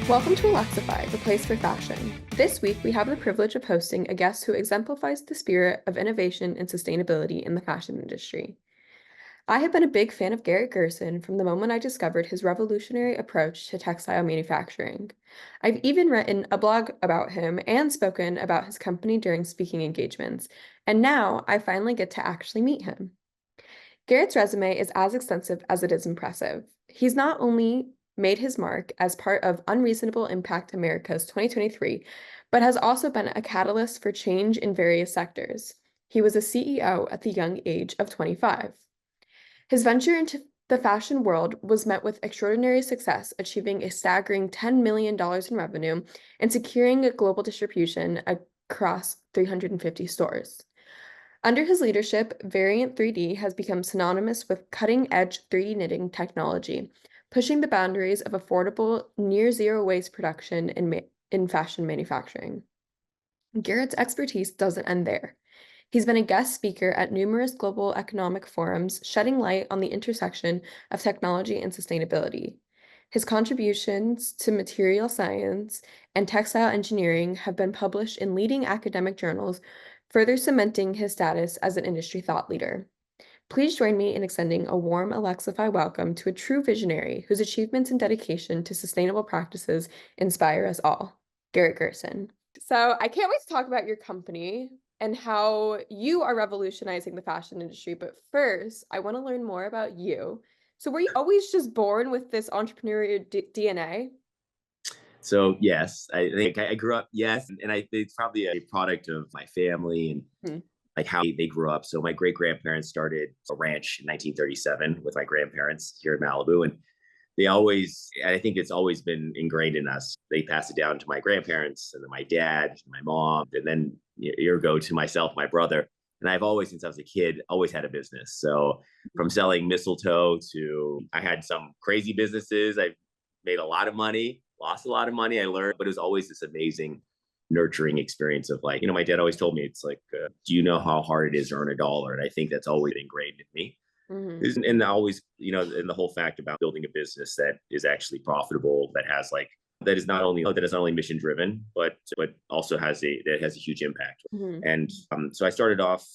Welcome to eLEXYfy, the place for fashion. This week, we have the privilege of hosting a guest who exemplifies the spirit of innovation and sustainability in the fashion industry. I have been a big fan of Garret Gerson from the moment I discovered his revolutionary approach to textile manufacturing. I've even written a blog about him and spoken about his company during speaking engagements, and now I finally get to actually meet him. Garrett's resume is as extensive as it is impressive. He's not only made his mark as part of Unreasonable Impact America's 2023, but has also been a catalyst for change in various sectors. He was a CEO at the young age of 25. His venture into the fashion world was met with extraordinary success, achieving a staggering $10 million in revenue and securing a global distribution across 350 stores. Under his leadership, Varient 3D has become synonymous with cutting-edge 3D knitting technology, pushing the boundaries of affordable, near-zero waste production in fashion manufacturing. Garrett's expertise doesn't end there. He's been a guest speaker at numerous global economic forums, shedding light on the intersection of technology and sustainability. His contributions to material science and textile engineering have been published in leading academic journals, further cementing his status as an industry thought leader. Please join me in extending a warm eLEXYfy welcome to a true visionary whose achievements and dedication to sustainable practices inspire us all, Garret Gerson. So I can't wait to talk about your company and how you are revolutionizing the fashion industry. But first, I want to learn more about you. So were you always just born with this entrepreneurial DNA? So yes, I think I grew up. Yes, and it's probably a product of my family and Hmm. like how they grew up. So my great grandparents started a ranch in 1937 with my grandparents here in Malibu, and they always. I think it's always been ingrained in us. They passed it down to my grandparents, and then my dad, my mom, and then a year ago to myself, my brother. And I've always, since I was a kid, always had a business. So from selling mistletoe to I had some crazy businesses. I made a lot of money, lost a lot of money. I learned, but it was always this amazing, nurturing experience of like, my dad always told me, it's like, do you know how hard it is to earn a dollar? And I think that's always ingrained in me. Hmm. And always, and the whole fact about building a business that is actually profitable, that has like, that is not only mission driven, but also has a huge impact. Hmm. And so I started off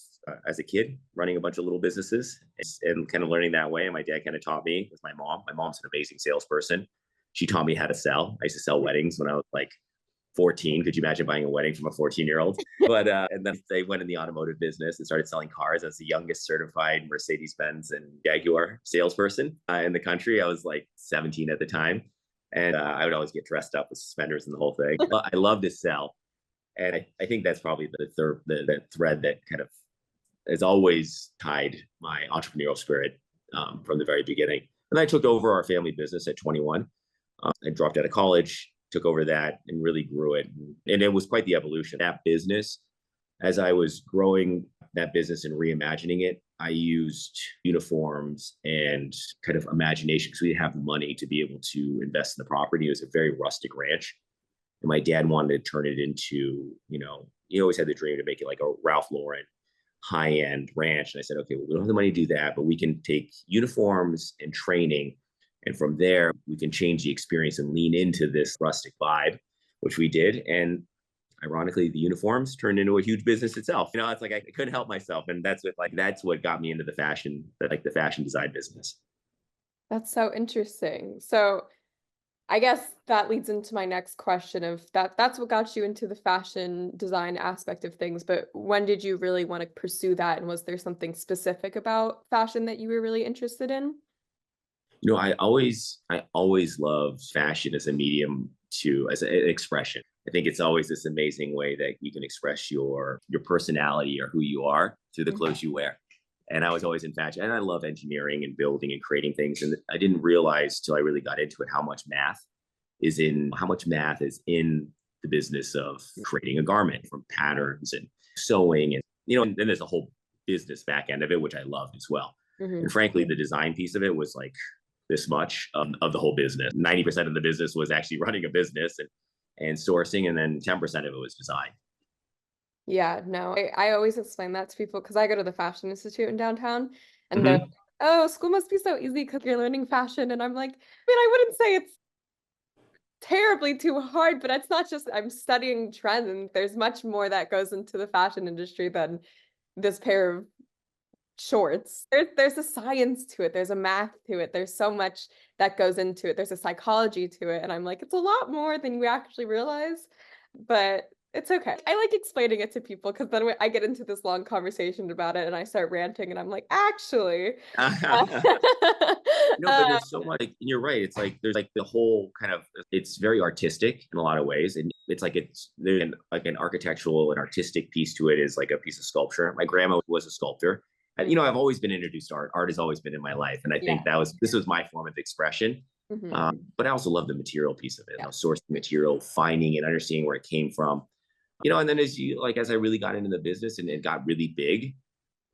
as a kid running a bunch of little businesses and kind of learning that way. And my dad kind of taught me with my mom. My mom's an amazing salesperson. She taught me how to sell. I used to sell weddings when I was like 14. Could you imagine buying a wedding from a 14-year-old? But and then they went in the automotive business and started selling cars. I was the youngest certified Mercedes-Benz and Jaguar salesperson in the country. I was like 17 at the time. And I would always get dressed up with suspenders and the whole thing. But I love to sell. And I think that's probably the thread that kind of has always tied my entrepreneurial spirit from the very beginning. And I took over our family business at 21. I dropped out of college, took over that, and really grew it. And it was quite the evolution. That business, as I was growing that business and reimagining it, I used uniforms and kind of imagination because we didn't have the money to be able to invest in the property. It was a very rustic ranch. And my dad wanted to turn it into, he always had the dream to make it like a Ralph Lauren high end ranch. And I said, okay, well, we don't have the money to do that, but we can take uniforms and training. And from there, we can change the experience and lean into this rustic vibe, which we did. And ironically, the uniforms turned into a huge business itself. It's like I couldn't help myself. And that's what got me into the fashion design business. That's so interesting. So I guess that leads into my next question of that's what got you into the fashion design aspect of things, but when did you really want to pursue that? And was there something specific about fashion that you were really interested in? I always loved fashion as a medium as an expression. I think it's always this amazing way that you can express your personality or who you are through the Mhm. clothes you wear. And I was always in fashion, and I love engineering and building and creating things. And I didn't realize till I really got into it how much math is in the business of creating a garment, from patterns and sewing, and then there's a whole business back end of it, which I loved as well. And Mhm. frankly, the design piece of it was like this much of the whole business. 90% of the business was actually running a business and sourcing, and then 10% of it was design. Yeah, no, I always explain that to people because I go to the Fashion Institute in downtown and they're like, Mm-hmm. oh, school must be so easy because you're learning fashion. And I'm like, I mean, I wouldn't say it's terribly too hard, but it's not just I'm studying trends, and there's much more that goes into the fashion industry than this pair of shorts. There's a science to it, there's a math to it, there's so much that goes into it, there's a psychology to it, and I'm like, it's a lot more than you actually realize, but it's okay. I like explaining it to people because then I get into this long conversation about it and I start ranting and I'm like, actually. No, but Uh, there's so much, like, and you're right. It's like there's like the whole kind of, it's very artistic in a lot of ways. And it's like there's like an architectural and artistic piece to it, is like a piece of sculpture. My grandma was a sculptor. And, mm, I've always been introduced to art. Art has always been in my life. And I think yeah. this was my form of expression. Mhm. But I also love the material piece of it, Yeah. sourcing material, finding and understanding where it came from. And then as I really got into the business and it got really big,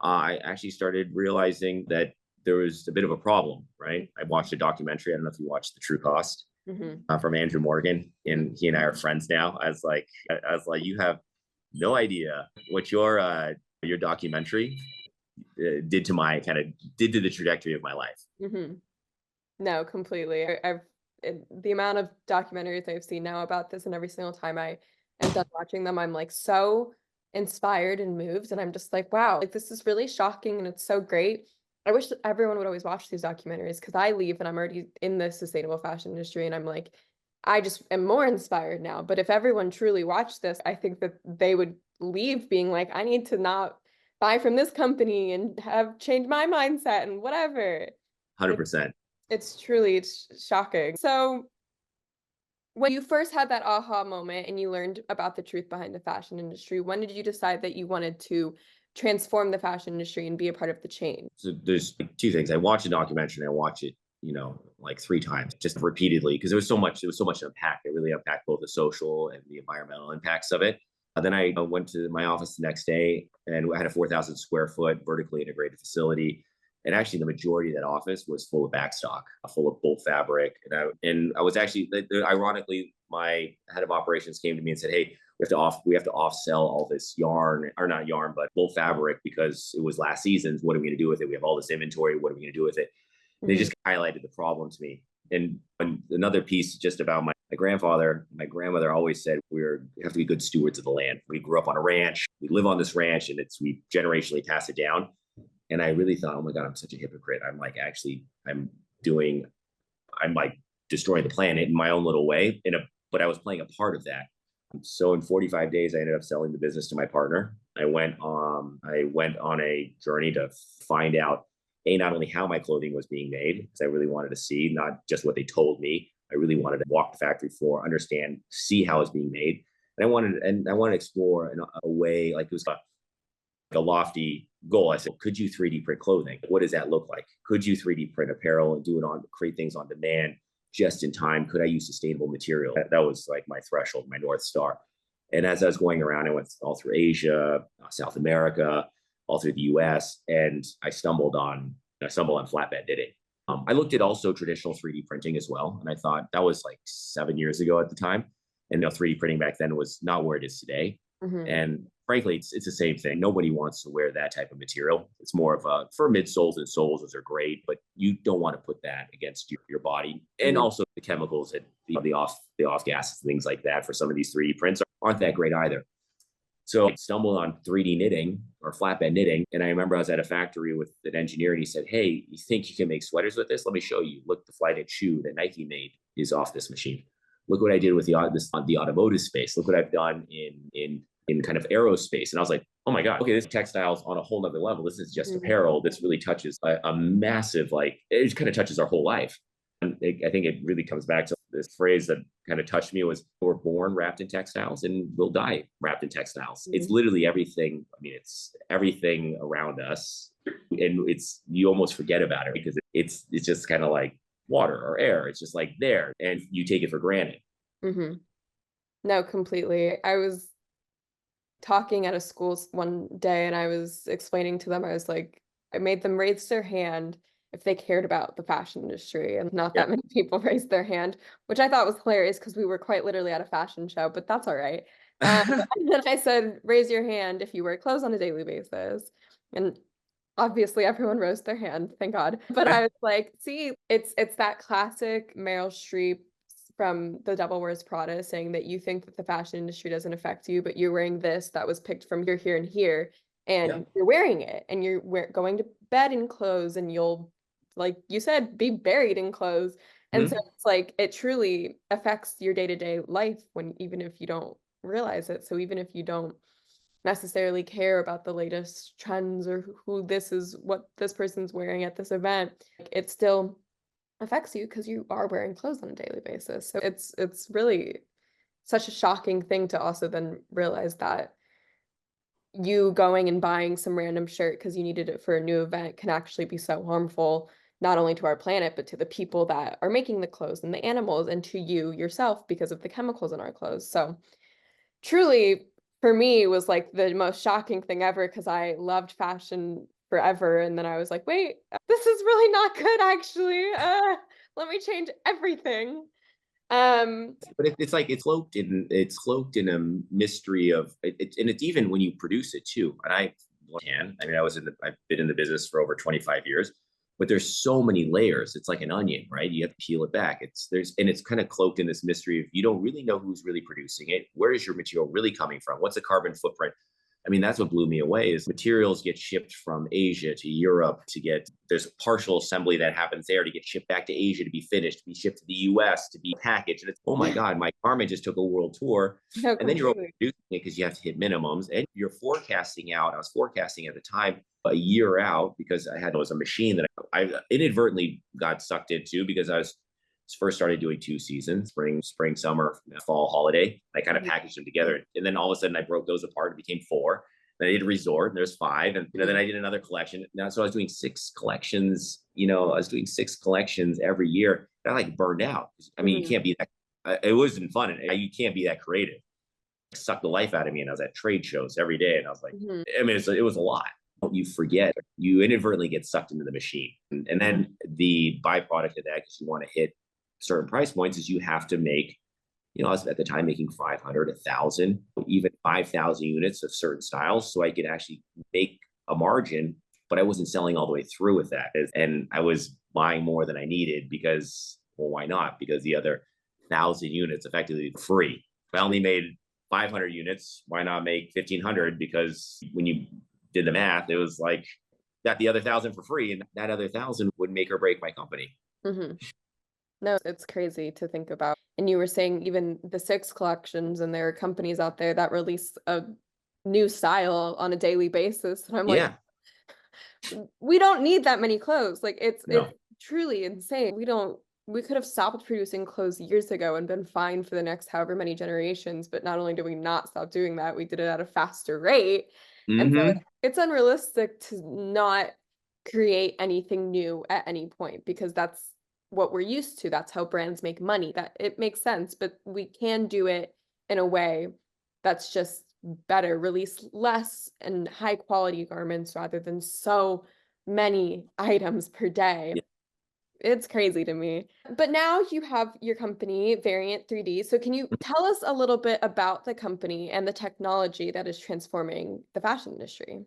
I actually started realizing that there was a bit of a problem, right? I watched a documentary. I don't know if you watched The True Cost, Mhm. from Andrew Morgan, and he and I are friends now. I was like, you have no idea what your documentary did to the trajectory of my life. Mhm. No, completely. The amount of documentaries I've seen now about this, and every single time I am done watching them, I'm like so inspired and moved, and I'm just like, wow, like this is really shocking and it's so great. I wish that everyone would always watch these documentaries because I leave and I'm already in the sustainable fashion industry, and I'm like, I just am more inspired now. But if everyone truly watched this, I think that they would leave being like, I need to not buy from this company and have changed my mindset and whatever. 100%. It's shocking. So, when you first had that aha moment and you learned about the truth behind the fashion industry, when did you decide that you wanted to transform the fashion industry and be a part of the change? So there's two things. I watched a documentary and I watched it, like three times, just repeatedly, because there was so much to unpack. It really unpacked both the social and the environmental impacts of it. Then I went to my office the next day, and I had a 4,000 square foot vertically integrated facility. And actually, the majority of that office was full of backstock, full of bulk fabric. And I was actually, ironically, my head of operations came to me and said, "Hey, we have to off sell all this yarn, or not yarn, but bulk fabric, because it was last season's. What are we going to do with it? We have all this inventory. What are we going to do with it?" They Mhm, just highlighted the problem to me. And another piece just about my grandfather, my grandmother always said we have to be good stewards of the land. We grew up on a ranch. We live on this ranch, and we generationally pass it down. And I really thought, oh my God, I'm such a hypocrite. I'm like, actually, doing, I'm like destroying the planet in my own little way. But I was playing a part of that. So in 45 days, I ended up selling the business to my partner. I went on a journey to find out, not only how my clothing was being made, because I really wanted to see, not just what they told me. I really wanted to walk the factory floor, understand, see how it's being made. And I wanted to explore a way, like it was a lofty goal. I said, could you 3D print clothing? What does that look like? Could you 3D print apparel and create things on demand just in time? Could I use sustainable material? That was like my threshold, my North Star. And as I was going around, I went all through Asia, South America, all through the US, and I stumbled on flatbed knitting. I looked at also traditional 3D printing as well. And I thought that was like 7 years ago at the time. And 3D printing back then was not where it is today. mhm, And frankly, it's the same thing. Nobody wants to wear that type of material. It's more of for midsoles and soles, those are great, but you don't want to put that against your body. And mhm, also the chemicals that the off gases, things like that for some of these 3D prints aren't that great either. So I stumbled on 3D knitting or flatbed knitting. And I remember I was at a factory with an engineer, and he said, "Hey, you think you can make sweaters with this? Let me show you. Look, the fly knit shoe that Nike made is off this machine. Look what I did with the automotive space. Look what I've done in kind of aerospace." And I was like, "Oh my God, okay, this textiles on a whole nother level. This is just mhm, apparel. This really touches a massive, like, it just kind of touches our whole life." And I think it really comes back to this phrase that kind of touched me was, we're born wrapped in textiles and we'll die wrapped in textiles. It's mhm, literally everything. I mean, it's everything around us. And you almost forget about it because it's just kind of like water or air. It's just like there, and you take it for granted. mhm. No, completely. I was talking at a school one day and I was explaining to them, I was like, I made them raise their hand if they cared about the fashion industry, and not Yeah. that many people raised their hand, which I thought was hilarious because we were quite literally at a fashion show, but that's all right. And then I said, raise your hand if you wear clothes on a daily basis. And obviously everyone rose their hand, thank God. But I was like, see, it's that classic Meryl Streep from The Devil Wears Prada saying that you think that the fashion industry doesn't affect you, but you're wearing this that was picked from here, here, and here, Yeah. and you're wearing it, and you're going to bed in clothes, and you'll, like you said, be buried in clothes. And so Mhm. it's like it truly affects your day-to-day life when even if you don't realize it. So even if you don't necessarily care about the latest trends or who this is, what this person's wearing at this event, it still affects you because you are wearing clothes on a daily basis. So it's really such a shocking thing to also then realize that you going and buying some random shirt because you needed it for a new event can actually be so harmful, not only to our planet, but to the people that are making the clothes and the animals and to you yourself because of the chemicals in our clothes. So truly, for me, was like the most shocking thing ever because I loved fashion forever. And then I was like, wait, this is really not good, actually. Let me change everything. Um, But it's like it's cloaked in a mystery of it, and it's even when you produce it too. And I mean, I've been in the business for over 25 years, but there's so many layers. It's like an onion, right? You have to peel it back. It's kind of cloaked in this mystery of you don't really know who's really producing it. Where is your material really coming from? What's the carbon footprint? I mean, that's what blew me away is materials get shipped from Asia to Europe there's partial assembly that happens there to get shipped back to Asia to be finished, to be shipped to the US, to be packaged. And it's, oh my God, my garment just took a world tour. no, And then you're completely. overproducing it because you have to hit minimums and you're forecasting out. I was forecasting at the time a year out because it was a machine that I inadvertently got sucked into because I was first started doing 2 seasons, spring, summer, fall, holiday. I kind of Mhm. packaged them together. And then all of a sudden I broke those apart. It became 4. Then I did resort, and there's 5. And then I did another collection. Now, so I was doing 6 collections, I was doing 6 collections every year. I like burned out. I mean, you Mhm. can't be that, it wasn't fun. You can't be that creative. It sucked the life out of me. And I was at trade shows every day. And I was like, Mhm. I mean, it was a lot. You forget, you inadvertently get sucked into the machine. And then the byproduct of that, because you want to hit certain price points, is you have to make, I was at the time making 500, 1,000, even 5,000 units of certain styles. So I could actually make a margin, but I wasn't selling all the way through with that. And I was buying more than I needed because, well, why not? Because the other 1,000 units effectively free. If I only made 500 units, why not make 1,500? Because when you did the math, it was like got the other 1,000 for free, and that other 1,000 would make or break my company. Mhm. No, it's crazy to think about. And you were saying even the 6 collections, and there are companies out there that release a new style on a daily basis. And I'm like, Yeah, we don't need that many clothes. Like it's no. truly insane. We could have stopped producing clothes years ago and been fine for the next however many generations, but not only did we not stop doing that, we did it at a faster rate. And so Mm-hmm. it's unrealistic to not create anything new at any point because that's what we're used to. That's how brands make money. That it makes sense, but we can do it in a way that's just better, release less and high quality garments rather than so many items per day. It's crazy to me. But now you have your company, Variant 3D. So can you tell us a little bit about the company and the technology that is transforming the fashion industry?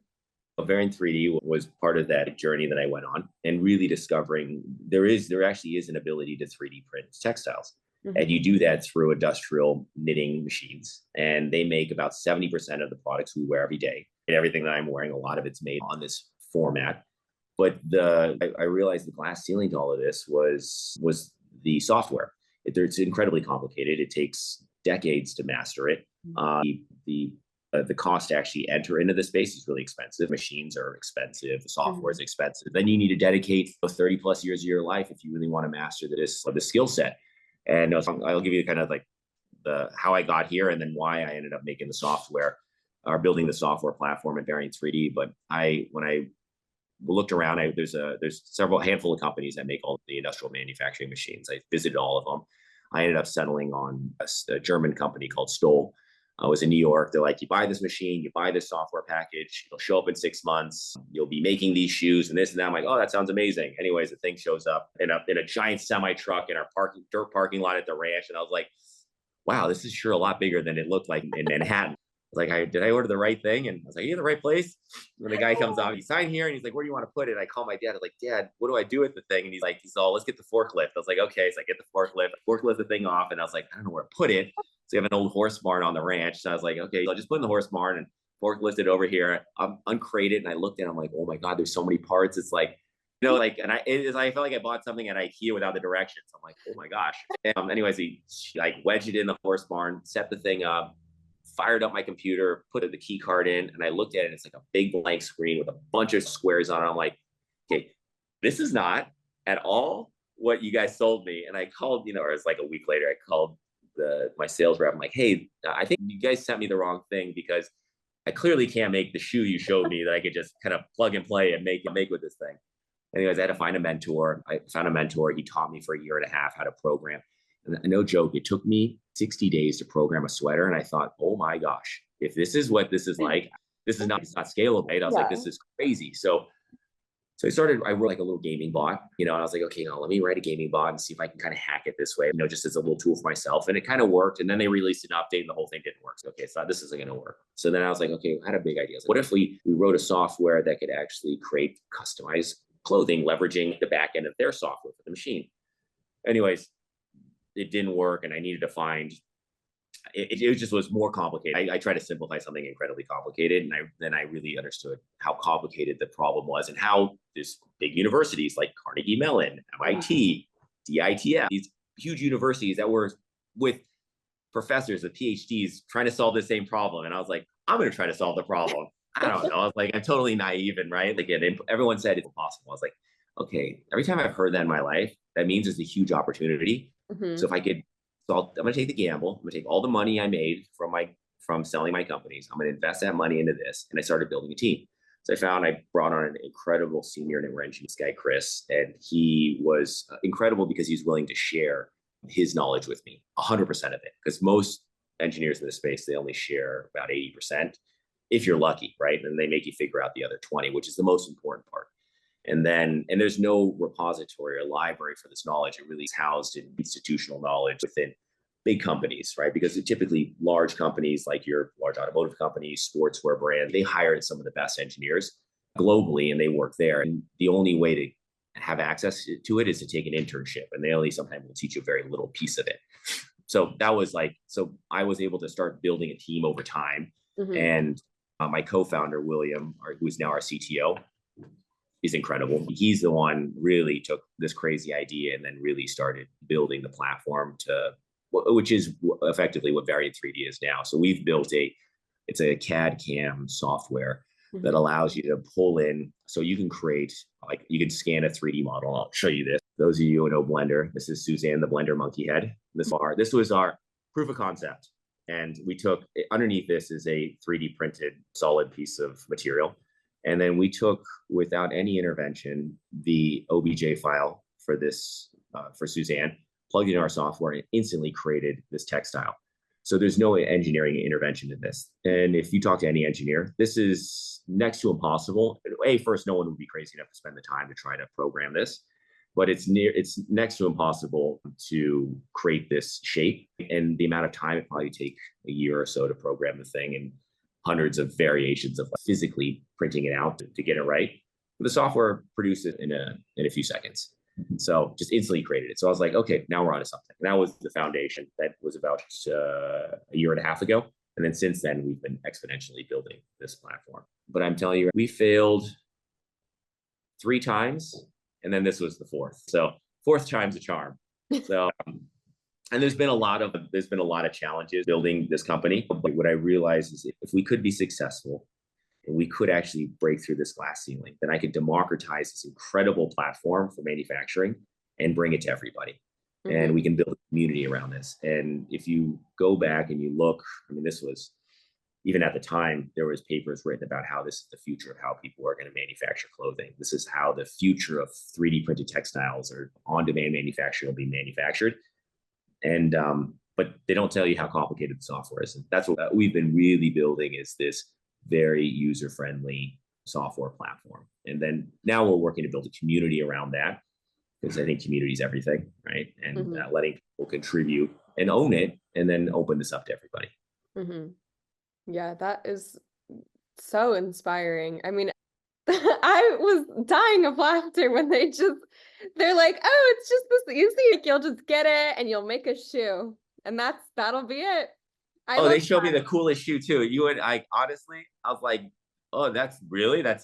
Variant 3D was part of that journey that I went on and really discovering there actually is an ability to 3D print textiles. And Mhm. you do that through industrial knitting machines. And they make about 70% of the products we wear every day. And everything that I'm wearing, a lot of it's made on this format. But I realized the glass ceiling to all of this was the software. It's incredibly complicated. It takes decades to master it. The cost to actually enter into the space is really expensive. Machines are expensive. The software is Mhm. expensive. Then you need to dedicate 30 plus years of your life if you really want to master the skill set. And I'll give you kind of like the how I got here and then why I ended up making the software or building the software platform at Variant 3D. But when I looked around, there's several handful of companies that make all the industrial manufacturing machines. I visited all of them. I ended up settling on a German company called Stoll. I was in New York. They're like, you buy this machine, you buy this software package, it'll show up in 6 months. You'll be making these shoes and this and that. I'm like, oh, that sounds amazing. Anyways, the thing shows up in a giant semi truck in our dirt parking lot at the ranch, and I was like, wow, this is sure a lot bigger than it looked like in Manhattan. was like, did I order the right thing? And I was like, you in the right place? And the guy comes out, he signed here, and he's like, where do you want to put it? I call my dad. I was like, Dad, what do I do with the thing? And he's all, let's get the forklift. I was like, okay. So I get the forklift the thing off, and I was like, I don't know where to put it. So we have an old horse barn on the ranch. So I was like, okay, I'll just put in the horse barn and forklift it over here. I'm uncrated, and I looked at it, I'm like, oh my God, there's so many parts. It's like, like, and I felt like I bought something at IKEA without the directions. I'm like, oh my gosh. Anyways, he like wedged it in the horse barn, set the thing up, fired up my computer, put the key card in, and I looked at it. It's like a big blank screen with a bunch of squares on it. I'm like, okay, this is not at all what you guys sold me. And I called, or it's like a week later, I called my sales rep. I'm like, hey, I think you guys sent me the wrong thing, because I clearly can't make the shoe you showed me that I could just kind of plug and play and make with this thing. Anyways, I had to find a mentor. I found a mentor. He taught me for a year and a half how to program. And no joke, it took me 60 days to program a sweater. And I thought, oh my gosh, if this is what this is like, it's not scalable. Right? I was like, this is crazy. So I wrote like a little gaming bot, and I was like, okay, let me write a gaming bot and see if I can kind of hack it this way, just as a little tool for myself. And it kind of worked. And then they released an update and the whole thing didn't work. So, okay, so this isn't going to work. So then I was like, okay, I had a big idea. What if we wrote a software that could actually create customized clothing, leveraging the back end of their software for the machine? Anyways, it didn't work. And I needed to find, it just was more complicated. I tried to simplify something incredibly complicated. And then I really understood how complicated the problem was, and how these big universities like Carnegie Mellon, MIT, DITF, these huge universities that were with professors with PhDs trying to solve the same problem. And I was like, I'm going to try to solve the problem. I don't know. I was like, I'm totally naive, and right. Like, everyone said it's impossible. I was like, okay, every time I've heard that in my life, that means there's a huge opportunity. So if I could, I'm going to take the gamble. I'm going to take all the money I made from selling my companies. I'm going to invest that money into this. And I started building a team. So I brought on an incredible senior network engineer, this guy, Chris, and he was incredible because he's willing to share his knowledge with me, 100% of it. Because most engineers in this space, they only share about 80%, if you're lucky, right? And they make you figure out the other 20, which is the most important part. And there's no repository or library for this knowledge. It really is housed in institutional knowledge within big companies, right? Because typically large companies, like your large automotive companies, sportswear brands, they hire some of the best engineers globally, and they work there. And the only way to have access to it is to take an internship, and they only sometimes will teach you a very little piece of it. So I was able to start building a team over time. And my co-founder, William, who is now our CTO, is incredible. He's the one really took this crazy idea and then really started building the platform which is effectively what Varient 3D is now. So we've built it's a CAD CAM software that allows you to pull in, so you can create, like, you can scan a 3D model. I'll show you this. Those of you who know Blender, this is Suzanne, the Blender monkey head. This was our proof of concept. And we took, underneath this is a 3D printed solid piece of material. And then we took, without any intervention, the OBJ file for this, for Suzanne, plugged into our software, and instantly created this textile. So there's no engineering intervention in this. And if you talk to any engineer, this is next to impossible. First, no one would be crazy enough to spend the time to try to program this, but it's next to impossible to create this shape. And the amount of time it probably take a year or so to program the thing, and hundreds of variations of physically printing it out to get it right. But the software produced it in a few seconds. So just instantly created it. So I was like, okay, now we're onto something. And that was the foundation. That was about a year and a half ago. And then since then, we've been exponentially building this platform. But I'm telling you, we failed 3 times, and then this was the 4th. So 4th time's a charm. So, and there's been a lot of challenges building this company. But what I realized is, if we could be successful, and we could actually break through this glass ceiling, then I could democratize this incredible platform for manufacturing and bring it to everybody. And we can build a community around this. And if you go back and you look, this was, even at the time, there was papers written about how this is the future of how people are going to manufacture clothing. This is how the future of 3D printed textiles or on-demand manufacturing will be manufactured. And but they don't tell you how complicated the software is. And that's what we've been really building, is this very user-friendly software platform. And then now we're working to build a community around that, because I think community is everything, right? And letting people contribute and own it, and then open this up to everybody. Yeah, that is so inspiring. I mean, I was dying of laughter when they're like, oh, it's just this easy. Like, you'll just get it and you'll make a shoe. And that'll be it. I Oh, love they showed me the coolest shoe too. You and I, honestly, I was like, oh, that's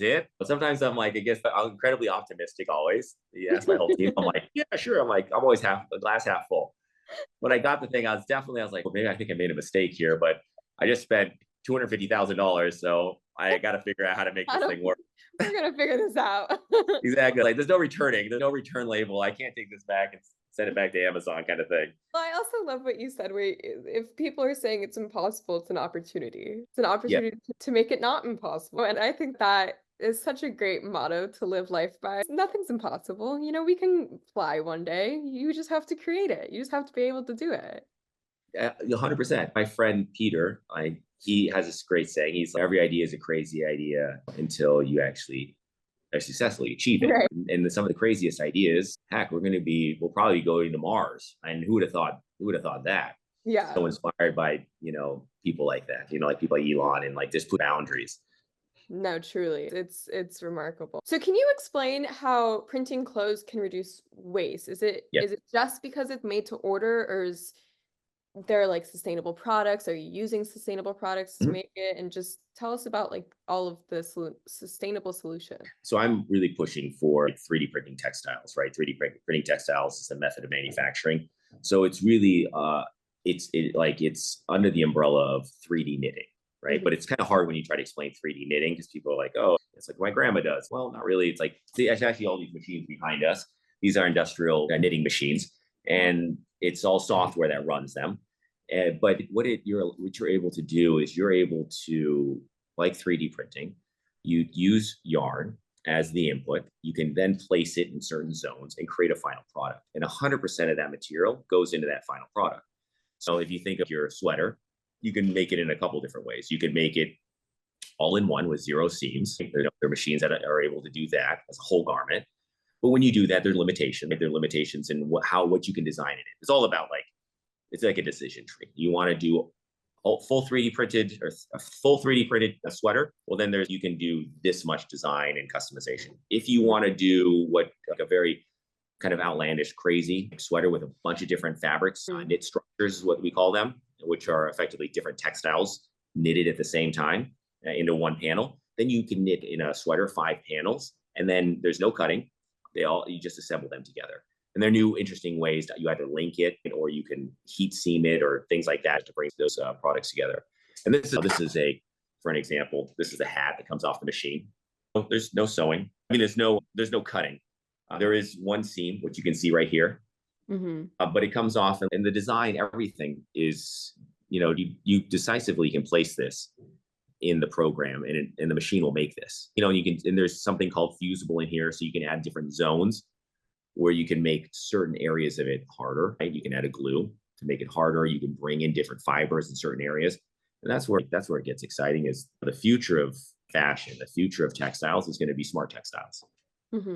it. But sometimes I'm like, I guess I'm incredibly optimistic always. Yeah, that's my whole team. I'm that. like, yeah, sure. I'm always half a glass half full. When I got the thing, I was like, well, maybe I think I made a mistake here, but I just spent $250,000, so I got to figure out how to make I this don't, thing work. we're gonna figure this out. Exactly. Like, there's no returning. There's no return label. I can't take this back and send it back to Amazon, kind of thing. Well, I also love what you said, where if people are saying it's impossible, it's an opportunity. It's an Yeah, opportunity to make it not impossible. And I think that is such a great motto to live life by. Nothing's impossible. You know, we can fly one day. You just have to create it. You just have to be able to do it. 100%. My friend Peter, he has this great saying. He's like, every idea is a crazy idea until you actually successfully achieve it. Right. And some of the craziest ideas, heck, we'll probably be going to Mars. And who would have thought? Who would have thought that? Yeah. So inspired by people like that. Like people like Elon, and like just put boundaries. No, truly. It's remarkable. So can you explain how printing clothes can reduce waste? Yeah. Is it just because it's made to order, or is there like sustainable products? Are you using sustainable products to Mhm. make it? And just tell us about like all of the sustainable solution. So I'm really pushing for 3D printing textiles, right? 3D printing textiles is a method of manufacturing. So it's really it's under the umbrella of 3D knitting, right? Mhm. But it's kind of hard when you try to explain 3D knitting because people are like, oh, it's like my grandma does. Well, not really. It's like, see, it's actually all these machines behind us. These are industrial knitting machines, and it's all software that runs them. But what you're able to do is you're able to, like 3D printing, you use yarn as the input. You can then place it in certain zones and create a final product. And 100% of that material goes into that final product. So if you think of your sweater, you can make it in a couple different ways. You can make it all in one with zero seams. There are machines that are able to do that as a whole garment. But when you do that, there are limitations. There are limitations in what you can design in it. It's all about it's like a decision tree. You want to do full 3D printed or a full 3D printed sweater, well, then you can do this much design and customization. If you want to do like a very kind of outlandish, crazy sweater with a bunch of different fabrics, knit structures is what we call them, which are effectively different textiles knitted at the same time into one panel. Then you can knit in a sweater 5 panels, and then there's no cutting. You just assemble them together. And there are new interesting ways that you either link it or you can heat seam it or things like that to bring those products together. And for an example, this is a hat that comes off the machine. There's no sewing. I mean, there's no cutting. There is one seam, which you can see right here, but it comes off, and the design, everything is, you decisively can place this in the program, and the machine will make this. And there's something called fusible in here, so you can add different zones where you can make certain areas of it harder. Right? You can add a glue to make it harder. You can bring in different fibers in certain areas, and that's where it gets exciting. Is the future of fashion, the future of textiles is going to be smart textiles.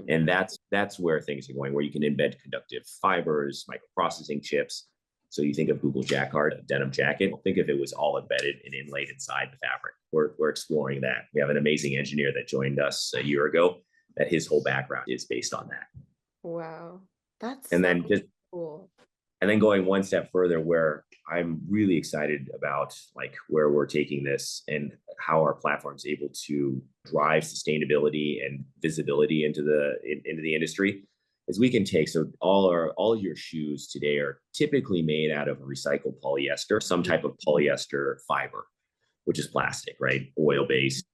And that's where things are going, where you can embed conductive fibers, microprocessing chips. So you think of Google Jacquard, a denim jacket. Think if it was all embedded and inlaid inside the fabric. We're exploring that. We have an amazing engineer that joined us a year ago. That his whole background is based on that. Wow, that's And so then cool. and then going one step further, where I'm really excited about like where we're taking this and how our platform is able to drive sustainability and visibility into the industry, is we can take, so all your shoes today are typically made out of recycled polyester, some type of polyester fiber, which is plastic, right? Oil based.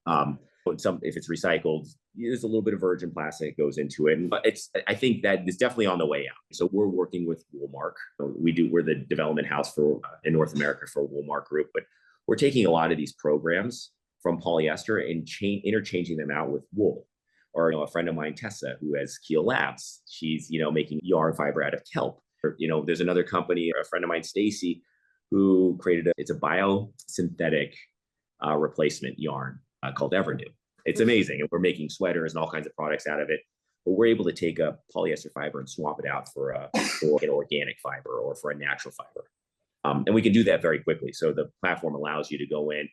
If it's recycled, there's a little bit of virgin plastic goes into it, but I think that is definitely on the way out. So we're working with Woolmark. We're the development house in North America for Woolmark Group, but we're taking a lot of these programs from polyester and interchanging them out with wool. Or a friend of mine, Tessa, who has Keel Labs, she's making yarn fiber out of kelp. Or, there's another company, a friend of mine, Stacy, who created it's a biosynthetic replacement yarn called Evernew. It's amazing. And we're making sweaters and all kinds of products out of it. But we're able to take a polyester fiber and swap it out for an organic fiber or for a natural fiber. And we can do that very quickly. So the platform allows you to go in,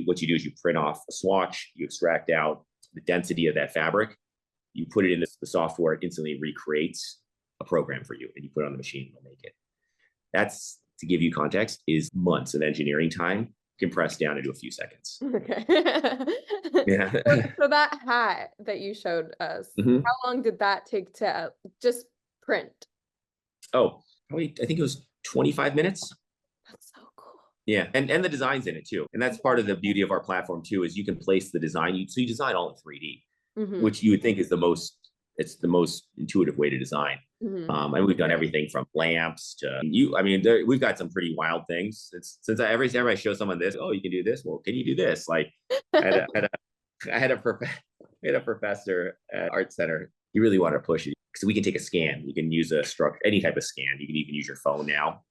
what you do is you print off a swatch, you extract out the density of that fabric, you put it in the software, it instantly recreates a program for you, and you put it on the machine, and it'll make it. That's, to give you context, is months of engineering time compressed down into a few seconds. Okay. Yeah. So that hat that you showed us, Mhm. how long did that take to just print? Oh, probably, I think it was 25 minutes. That's so cool. Yeah, and the design's in it too. And that's part of the beauty of our platform too, is you can place the design. So you design all in 3D, which you would think is it's the most intuitive way to design. And we've done everything from lamps to we've got some pretty wild things. Every time I show someone this, oh, you can do this. Well, can you do this? Like I had a professor at Art Center. He really wanted to push it. So we can take a scan. You can use any type of scan. You can even use your phone now.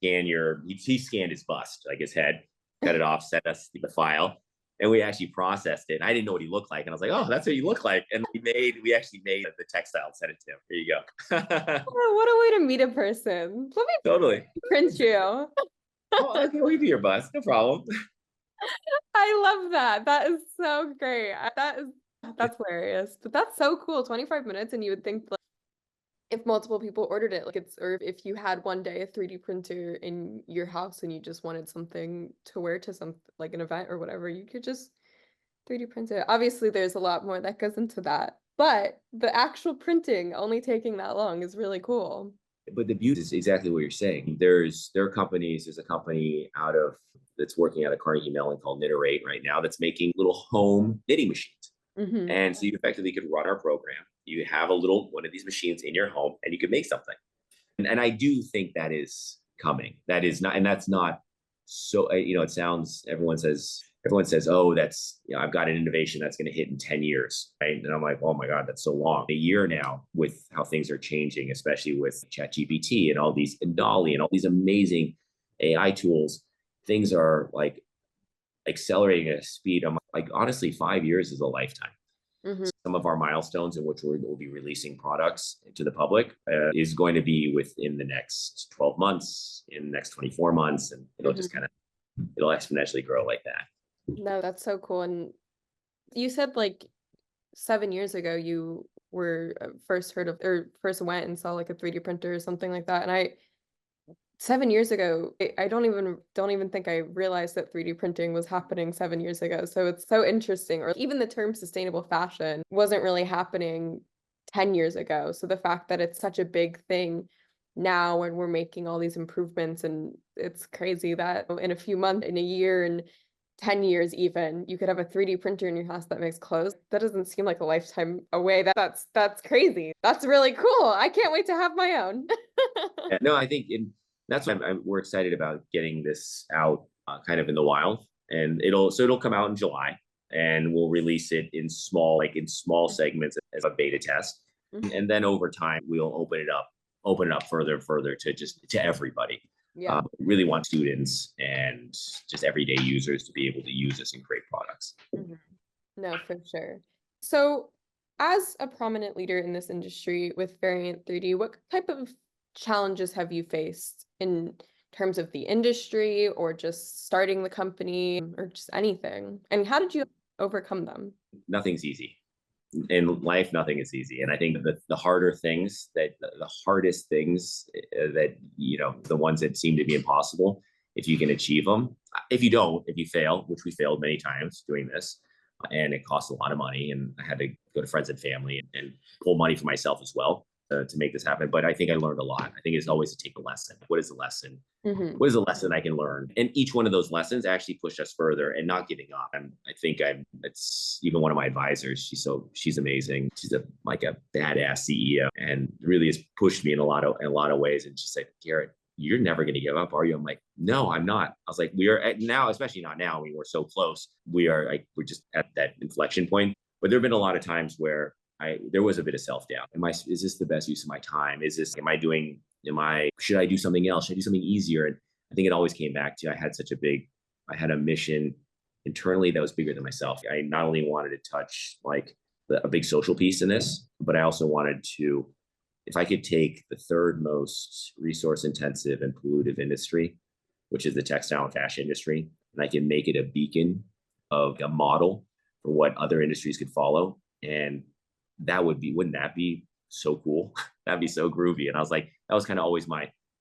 He scanned his bust, like his head, cut it off, sent us the file, and we actually processed it. I didn't know what he looked like, and I was like, oh, that's what you look like. And we actually made the textile, sent it to him. Here you go. Oh, what a way to meet a person. Let me Totally. print you. Oh, okay, we do your bust, no problem. I love that. That is so great. That's hilarious. But that's so cool. 25 minutes, and you would think, like, if multiple people ordered it, or if you had one day a 3D printer in your house and you just wanted something to wear to like an event or whatever, you could just 3D print it. Obviously, there's a lot more that goes into that, but the actual printing only taking that long is really cool. But the beauty is exactly what you're saying. There's a company that's working out of Carnegie Mellon called Knitterate right now that's making little home knitting machines. And so you effectively could run our program. You have one of these machines in your home, and you could make something. And I do think that is coming. That is not, and that's not so, it sounds, everyone says, oh, I've got an innovation that's going to hit in 10 years. Right? And I'm like, oh my God, that's so long. A year now, with how things are changing, especially with ChatGPT and and Dolly and all these amazing AI tools, things are like accelerating at a speed. I'm like, honestly, 5 years is a lifetime. Some of our milestones in which we'll be releasing products to the public is going to be within the next 12 months, in the next 24 months, and it'll just it'll exponentially grow like that. No, that's so cool. And you said, like, 7 years ago you were first went and saw like a 3D printer or something like that. And 7 years ago, I don't even think I realized that 3D printing was happening 7 years ago. So it's so interesting. Or even the term sustainable fashion wasn't really happening 10 years ago. So the fact that it's such a big thing now, when we're making all these improvements, and it's crazy that in a few months, in a year, and 10 years even, you could have a 3D printer in your house that makes clothes. That doesn't seem like a lifetime away. That's crazy. That's really cool. I can't wait to have my own. Yeah, no, I think that's why we're excited about getting this out kind of in the wild. And it'll come out in July, and we'll release it in small segments as a beta test. And then over time, we'll open it up further and further to everybody. Yeah. Really want students and just everyday users to be able to use this and create products. No, for sure. So, as a prominent leader in this industry with Variant 3D, what type of challenges have you faced in terms of the industry, or just starting the company, or just anything? And how did you overcome them? Nothing's easy. In life, nothing is easy. And I think that the hardest things that the ones that seem to be impossible, if you can achieve them, if you fail, which we failed many times doing this, and it costs a lot of money, and I had to go to friends and family and pull money for myself as well to make this happen. But I think I learned a lot. I think it's always to take a lesson. What is the lesson? What is a lesson I can learn? And each one of those lessons actually pushed us further, and not giving up. It's even one of my advisors. She's amazing. She's like a badass CEO, and really has pushed me in a lot of ways. And she's like, Garret, you're never going to give up, are you? I'm like, no, I'm not. I was like, we are at now, especially not now. I mean, we're so close. We're just at that inflection point. But there have been a lot of times where there was a bit of self-doubt. Is this the best use of my time? Should I do something else? Should I do something easier? And I think it always came back to, I had a mission internally that was bigger than myself. I not only wanted to touch like a big social piece in this, but I also wanted to, if I could take the third most resource intensive and pollutive industry, which is the textile and fashion industry, and I can make it a beacon of a model for what other industries could follow. And wouldn't that be so cool? That'd be so groovy. And I was like, that was kind of always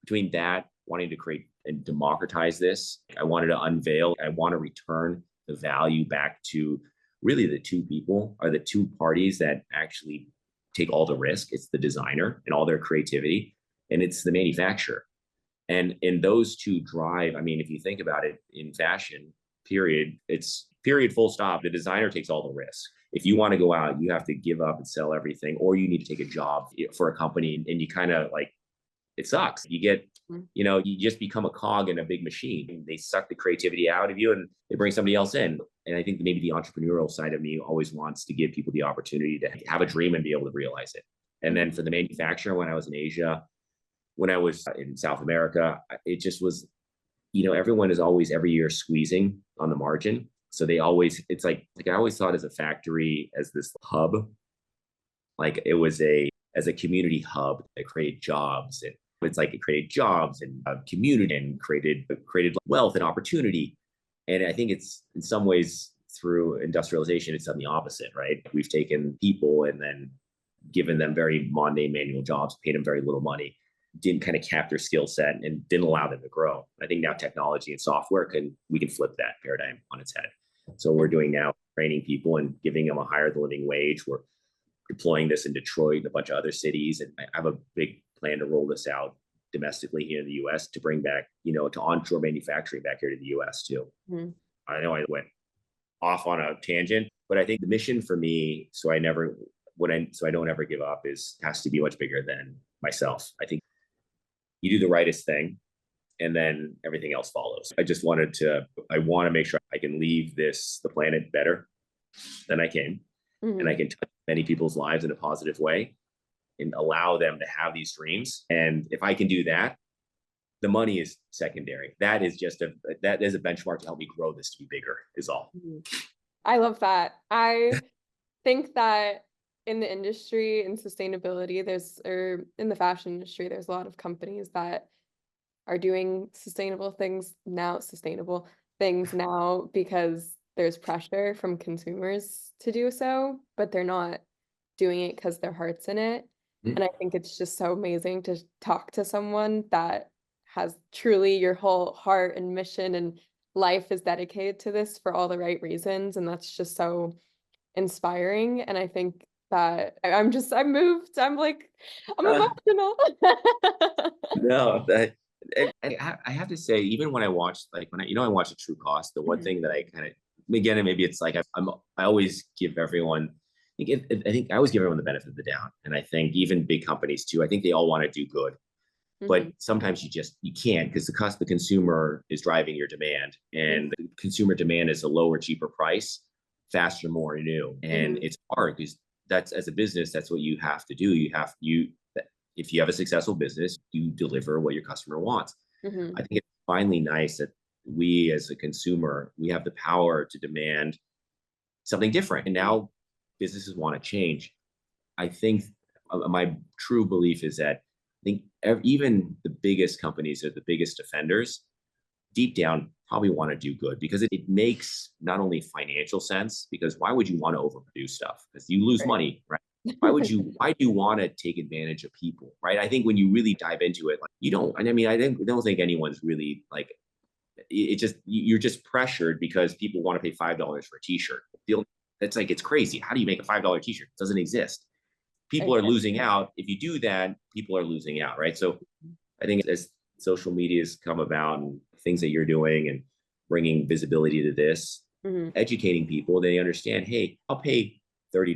between that, wanting to create and democratize this, I wanted to unveil, I want to return the value back to really the two people or the two parties that actually take all the risk. It's the designer and all their creativity, and it's the manufacturer. And those two drive, I mean, if you think about it in fashion, period, it's period, full stop. The designer takes all the risk. If you want to go out, you have to give up and sell everything, or you need to take a job for a company, and you kind of like, it sucks. You just become a cog in a big machine. They suck the creativity out of you and they bring somebody else in. And I think maybe the entrepreneurial side of me always wants to give people the opportunity to have a dream and be able to realize it. And then for the manufacturer, when I was in Asia, when I was in South America, it just was, everyone is always every year squeezing on the margin. So it's like I always thought as a factory, as this hub, like it was as a community hub that created jobs. And it's like it created jobs and community and created wealth and opportunity. And I think it's in some ways through industrialization, it's done the opposite, right? We've taken people and then given them very mundane manual jobs, paid them very little money, didn't kind of cap their skill set and didn't allow them to grow. I think now technology and software we can flip that paradigm on its head. So we're doing now training people and giving them a higher than living wage. We're deploying this in Detroit and a bunch of other cities. And I have a big plan to roll this out domestically here in the US to bring back, to onshore manufacturing back here to the US too. Mm-hmm. I know I went off on a tangent, but I think the mission for me, so I don't ever give up, has to be much bigger than myself. I think you do the rightest thing and then everything else follows. I want to make sure I can leave the planet better than I came. Mm-hmm. And I can touch many people's lives in a positive way and allow them to have these dreams. And if I can do that, the money is secondary. That is a benchmark to help me grow this to be bigger is all. I love that. I think that in the industry and sustainability, in the fashion industry, there's a lot of companies that are doing sustainable things now because there's pressure from consumers to do so, but they're not doing it because their heart's in it. Mm-hmm. And I think it's just so amazing to talk to someone that has truly your whole heart and mission and life is dedicated to this for all the right reasons. And that's just so inspiring. And I think that I'm moved. I'm emotional. No, I have to say, even when I watch, I watch a True Cost, the one mm-hmm. thing that I kind of, again, and maybe it's like I always give everyone, I think I always give everyone the benefit of the doubt. And I think even big companies too, I think they all want to do good. Mm-hmm. But sometimes you can't, because the consumer is driving your demand, and the consumer demand is a lower, cheaper price, faster, more new. And mm-hmm. it's hard because as a business, that's what you have to do. If you have a successful business, you deliver what your customer wants. Mm-hmm. I think it's finally nice that we as a consumer, we have the power to demand something different. And now businesses want to change. I think my true belief is that I think even the biggest companies or the biggest offenders deep down probably want to do good, because it makes not only financial sense, because why would you want to overproduce stuff? Because you lose money, right? Why do you want to take advantage of people, right? I think when you really dive into it, you don't, I mean, I don't think anyone's really you're just pressured because people want to pay $5 for a t-shirt. It's crazy. How do you make a $5 t-shirt? It doesn't exist. People are losing out. If you do that, people are losing out, right? So I think as social media has come about and things that you're doing and bringing visibility to this, mm-hmm. educating people, they understand, hey, I'll pay $30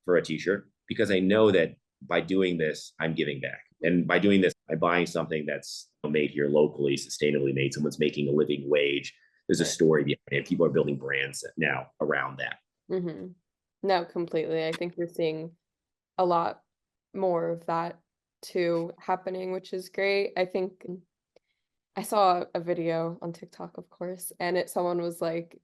for a t-shirt because I know that by doing this, I'm giving back. And by doing this, I'm buying something that's made here locally, sustainably made. Someone's making a living wage. There's a story behind it. People are building brands now around that. Mm-hmm. No, completely. I think we're seeing a lot more of that too happening, which is great. I think I saw a video on TikTok, of course, and someone was like,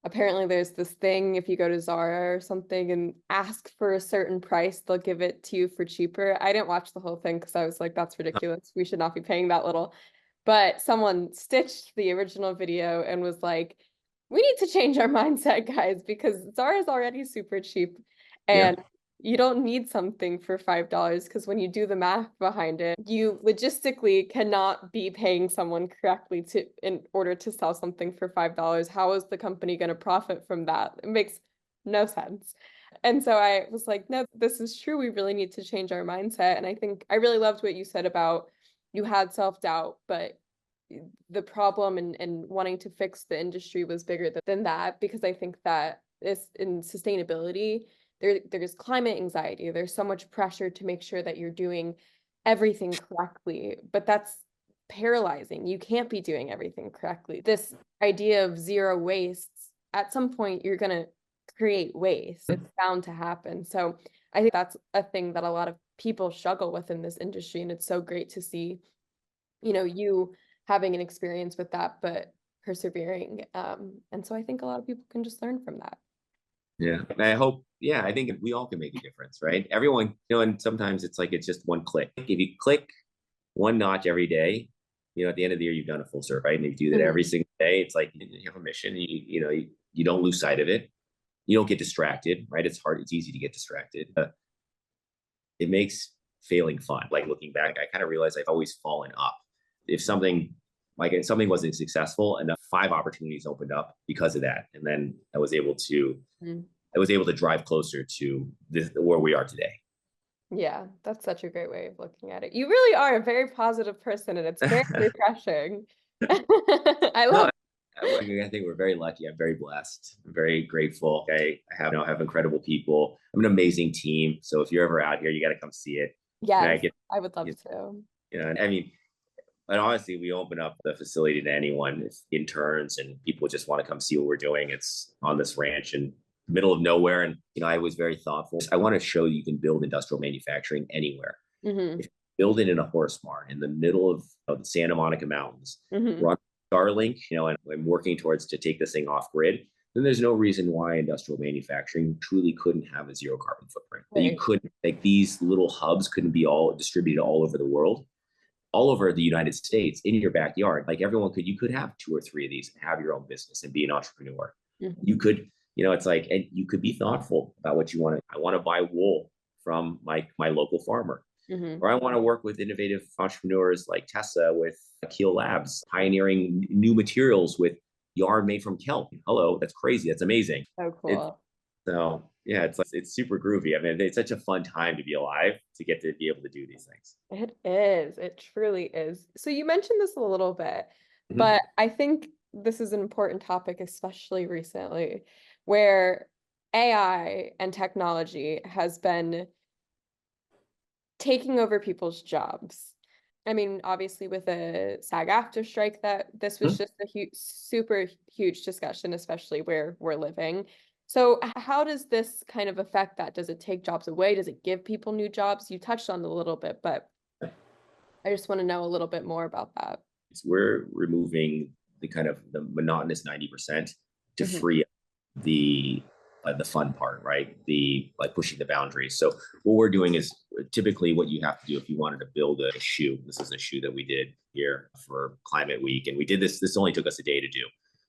apparently there's this thing, if you go to Zara or something and ask for a certain price, they'll give it to you for cheaper. I didn't watch the whole thing because I was like, that's ridiculous. We should not be paying that little. but someone stitched the original video and was like, we need to change our mindset, guys, because Zara is already super cheap Yeah. and you don't need something for $5 because when you do the math behind it, you logistically cannot be paying someone correctly to in order to sell something for $5. How is the company going to profit from that? It makes no sense. And so I was like, no, this is true. We really need to change our mindset. And I think I really loved what you said about you had self-doubt, but the problem and wanting to fix the industry was bigger than that, because I think that this in sustainability, there's climate anxiety. There's so much pressure to make sure that you're doing everything correctly, but that's paralyzing. You can't be doing everything correctly. This idea of zero waste, at some point you're going to create waste. It's bound to happen. So I think that's a thing that a lot of people struggle with in this industry. And it's so great to see, you having an experience with that, but persevering. And so I think a lot of people can just learn from that. Yeah. And I hope, yeah, I think we all can make a difference, right? Everyone, and sometimes it's like it's just one click. If you click one notch every day, at the end of the year, you've done a full serve, right? And if you do that every single day, it's like you have a mission. You don't lose sight of it. You don't get distracted, right? It's hard. It's easy to get distracted. It makes failing fun. Like looking back, I kind of realized I've always fallen up. If something wasn't successful, enough 5 opportunities opened up because of that, and then I was able to drive closer to where we are today. Yeah, that's such a great way of looking at it. You really are a very positive person, and it's very refreshing. I No, love I think we're very lucky. I'm very blessed. I'm very grateful. I have incredible people. I'm an amazing team. So if you're ever out here, you got to come see it. Yes, I would love to. I mean, and honestly, we open up the facility to anyone, if interns and people just want to come see what we're doing. It's on this ranch in the middle of nowhere. And, I was very thoughtful. I want to show you can build industrial manufacturing anywhere. Mm-hmm. If you build it in a horse barn in the middle of the Santa Monica Mountains, Mm-hmm. run Starlink, and I'm working towards to take this thing off grid, then there's no reason why industrial manufacturing truly couldn't have a zero carbon footprint. Right. You couldn't, like these little hubs couldn't be all distributed all over the world, all over the United States, in your backyard. Like you could have 2 or 3 of these and have your own business and be an entrepreneur. Mm-hmm. You could, it's like, and you could be thoughtful about what you want to. I want to buy wool from my local farmer. Mm-hmm. Or I want to work with innovative entrepreneurs like Tessa with Keel Labs, pioneering new materials with yarn made from kelp. Hello, that's crazy. That's amazing. So cool. So yeah, it's super groovy. I mean, it's such a fun time to be alive, to get to be able to do these things. It is. It truly is. So you mentioned this a little bit, but I think this is an important topic, especially recently, where AI and technology has been taking over people's jobs. I mean, obviously with the SAG-AFTRA strike, that this was just a super huge discussion, especially where we're living. So how does this kind of affect that? Does it take jobs away? Does it give people new jobs? You touched on it a little bit, but I just want to know a little bit more about that. We're removing the monotonous 90% to free up the fun part, right? The pushing the boundaries. So what we're doing is typically what you have to do if you wanted to build a shoe. This is a shoe that we did here for Climate Week, and we did this. This only took us a day to do,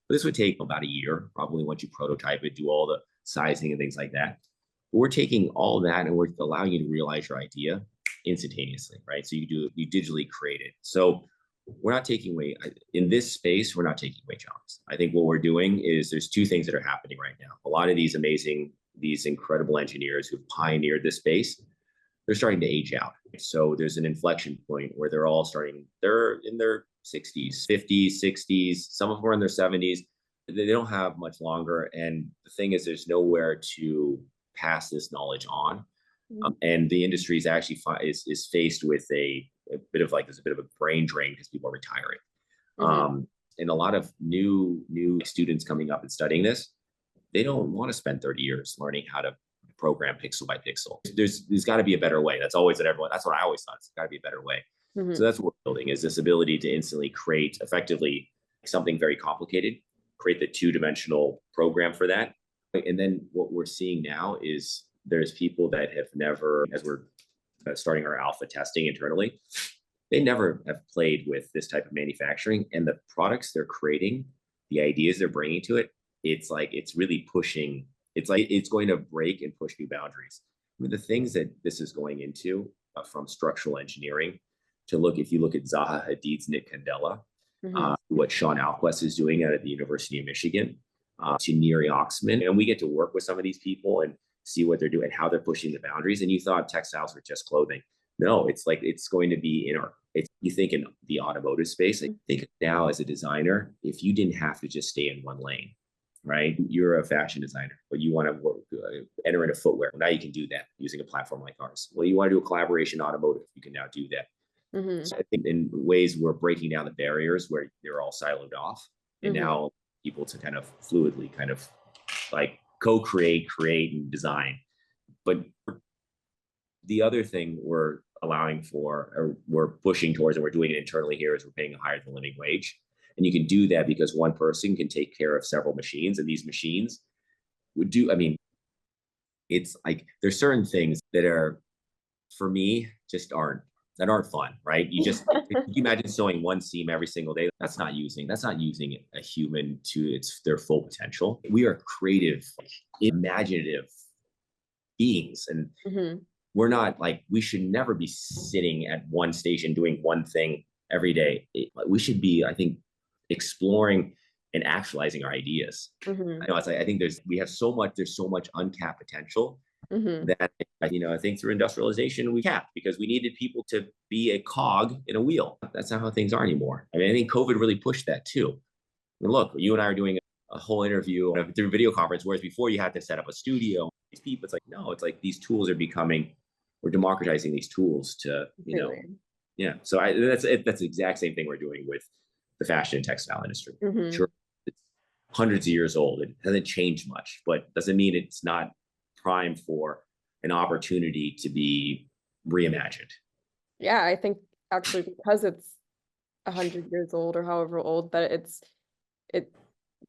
but this would take about a year, probably, once you prototype it, do all the sizing and things like that. But we're taking all that and we're allowing you to realize your idea instantaneously, right? So you digitally create it. So we're not taking away, in this space, we're not taking away jobs. I think what we're doing is there's 2 things that are happening right now. A lot of these incredible engineers who've pioneered this space, they're starting to age out. So there's an inflection point where they're in their 60s, 50s, 60s, some of them are in their 70s. They don't have much longer. And the thing is, there's nowhere to pass this knowledge on. And the industry is actually is faced with a bit of there's a bit of a brain drain because people are retiring. And a lot of new students coming up and studying this, they don't want to spend 30 years learning how to program pixel by pixel. There's got to be a better way. That's what I always thought. It's got to be a better way. So that's what we're building, is this ability to instantly create effectively something very complicated, create the 2-dimensional program for that. And then what we're seeing now is there's people that have never, as we're starting our alpha testing internally, they never have played with this type of manufacturing, and the products they're creating, the ideas they're bringing to it, it's like it's really pushing. It's like it's going to break and push new boundaries. I mean, the things that this is going into, from structural engineering to look, if you look at Zaha Hadid's Nick Candela, Hmm. what Sean Alquist is doing out at the University of Michigan, to Neri Oxman, and we get to work with some of these people and see what they're doing, how they're pushing the boundaries. And you thought textiles were just clothing. No, it's like it's going to be in our. It's, you think in the automotive space. I think now as a designer, if you didn't have to just stay in one lane, right? You're a fashion designer, but you want to work, enter into footwear. Now you can do that using a platform like ours. Well, you want to do a collaboration automotive, you can now do that. Hmm. So I think in ways we're breaking down the barriers where they're all siloed off, and Hmm. now people to kind of fluidly kind of like co-create, create, and design. But the other thing we're allowing for, or we're pushing towards, and we're doing it internally here, is we're paying a higher than living wage. And you can do that because one person can take care of several machines, and these machines would do, I mean, it's like there's certain things that are, for me, just aren't fun, right? You just, you imagine sewing one seam every single day. That's not using a human to their full potential. We are creative, imaginative beings, and Hmm. we're not like, we should never be sitting at one station doing one thing every day. We should be, I think, exploring and actualizing our ideas. Hmm. I know it's like, I think there's so much untapped potential Hmm. that, I think through industrialization we capped, because we needed people to be a cog in a wheel. That's not how things are anymore. I mean, I think COVID really pushed that too. I mean, look, you and I are doing a whole interview through video conference, whereas before you had to set up a studio. These people, it's like, no, it's like these tools are becoming, we're democratizing these tools to, Really. yeah. So that's the exact same thing we're doing with the fashion and textile industry. Hmm. Sure, it's hundreds of years old. It hasn't changed much, but doesn't mean it's not prime for an opportunity to be reimagined. Yeah, I think actually because it's 100 years old or however old that it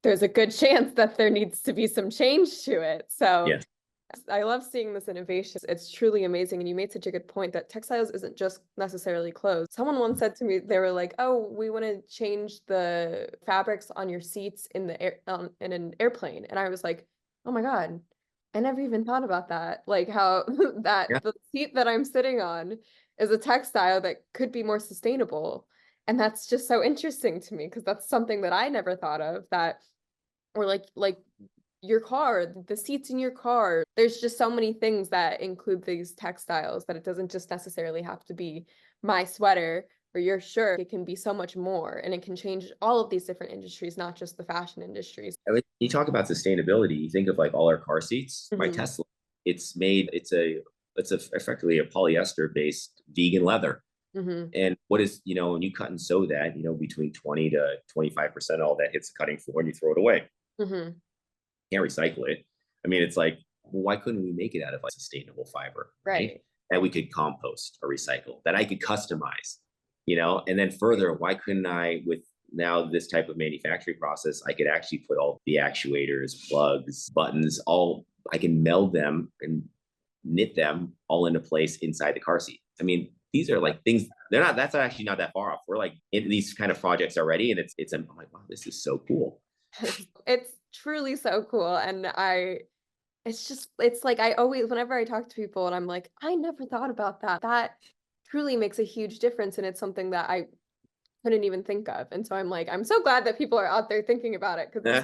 there's a good chance that there needs to be some change to it. So Yes. I love seeing this innovation. It's truly amazing. And you made such a good point that textiles isn't just necessarily clothes. Someone once said to me, they were like, "Oh, we want to change the fabrics on your seats in the air in an airplane." And I was like, "Oh my God, I never even thought about that. Like how that Yeah. the seat that I'm sitting on is a textile that could be more sustainable." And that's just so interesting to me because that's something that I never thought of that or like your car, the seats in your car. There's just so many things that include these textiles that it doesn't just necessarily have to be my sweater or your shirt. It can be so much more, and it can change all of these different industries, not just the fashion industries. I mean, you talk about sustainability, you think of like all our car seats. My Hmm. Tesla, it's effectively a polyester based vegan leather. Hmm. And what is, when you cut and sew that, between 20 to 25%, all that hits the cutting floor and you throw it away. Hmm. Can't recycle it. I mean, it's like, well, why couldn't we make it out of like sustainable fiber, right? Right. That we could compost or recycle, that I could customize, and then further, why couldn't I, with now this type of manufacturing process, I could actually put all the actuators, plugs, buttons, all, I can meld them and knit them all into place inside the car seat. I mean, these are like things, that's actually not that far off. We're like in these kind of projects already. And I'm like, wow, this is so cool. It's truly so cool. And it's like I always, whenever I talk to people and I'm like, I never thought about that. That truly makes a huge difference. And it's something that I couldn't even think of. And so I'm like, I'm so glad that people are out there thinking about it because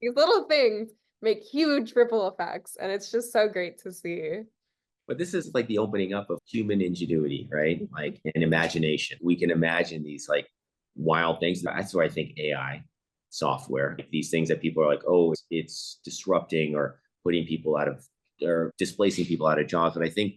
these little things make huge ripple effects. And it's just so great to see. But this is like the opening up of human ingenuity, right? Mhm. Like an imagination. We can imagine these like wild things. That's where I think AI software, these things that people are like, oh, it's disrupting or putting people out of, or displacing people out of jobs. But I think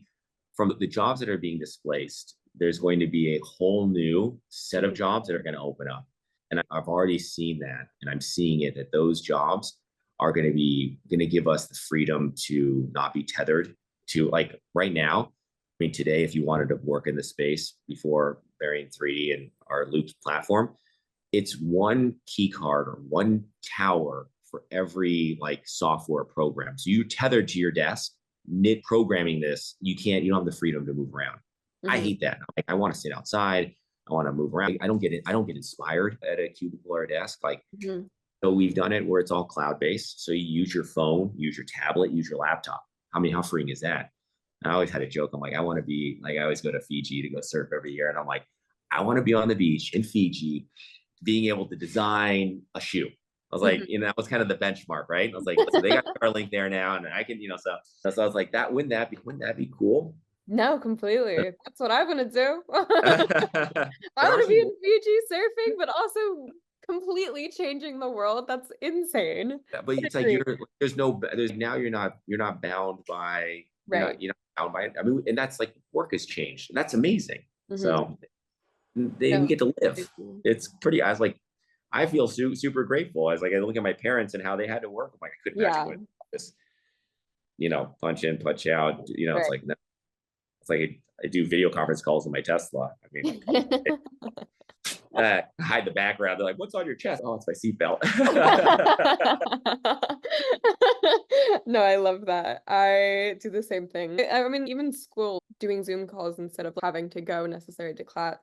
from the jobs that are being displaced, there's going to be a whole new set of Mhm. jobs that are going to open up. And I've already seen that, and I'm seeing it, that those jobs are going to give us the freedom to not be tethered to, like, right now. I mean, today, if you wanted to work in the space before Variant 3D and our Loops platform, it's one key card or one tower for every like software program. So you're tethered to your desk, knit programming this. You don't have the freedom to move around. I Mhm. hate that. Like, I want to sit outside. I want to move around. I don't get it. I don't get inspired at a cubicle or a desk. Like, Mhm. so we've done it where it's all cloud-based. So you use your phone, use your tablet, use your laptop. How freeing is that? I always had a joke. I'm like, I want to be like, I always go to Fiji to go surf every year. And I'm like, I want to be on the beach in Fiji, being able to design a shoe. I was like, that was kind of the benchmark, right? I was like, so they got Starlink there now, and I can, so I was like, wouldn't that be cool? No, completely. That's what I want to do. I There are want to some, be in Fiji surfing, but also completely changing the world. That's insane. but What a it's like dream. there's now you're not bound by Right. you're not bound by it. I mean, and that's like work has changed, and that's amazing. Hmm. So we No. get to live. It's pretty. I was like, I feel super grateful. I was like, I look at my parents and how they had to work. I'm like, I couldn't imagine Yeah. going to the office, punch in, punch out. It's Right. like, no, it's like I do video conference calls in my Tesla. I mean, hide the background. They're like, "What's on your chest?" Oh, it's my seatbelt. No, I love that. I do the same thing. I mean, even school, doing Zoom calls instead of having to go necessarily to class